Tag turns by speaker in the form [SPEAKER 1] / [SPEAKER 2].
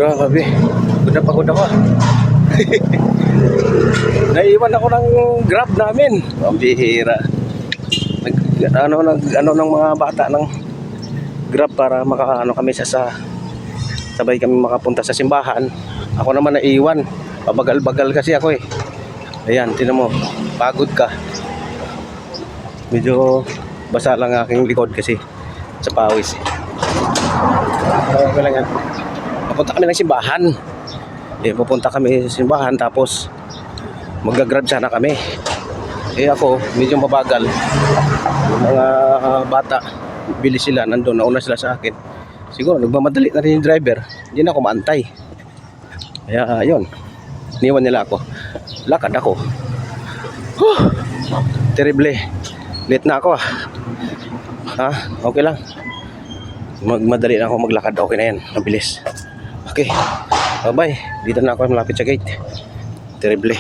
[SPEAKER 1] Grabe. Pagod ako. Naiwan ako ng Grab namin. Ang bihira. Ano ng mga bata ng Grab para makakaano kami sabay kami makapunta sa simbahan. Ako naman naiwan. Pabagal-bagal kasi ako eh. Ayan, tinan mo. Pagod ka. Medyo basa lang aking likod kasi sa pawis. Okay lang yan. Papunta kami ng simbahan. Pupunta kami sa simbahan tapos mag-grab sana kami. Ako, medyo mabagal. Yung mga bata, bilis sila, nandun, nauna sila sa akin. Siguro, nagmamadali na rin yung driver. Hindi na ako maantay. Kaya, yun. Iniwan nila ako. Lakad ako. Terrible. Late na ako. Okay lang. Magmadali na ako maglakad. Okay na yan. Mabilis. Okay. Bye-bye. Dito na ako malapit sa gate. Terrible.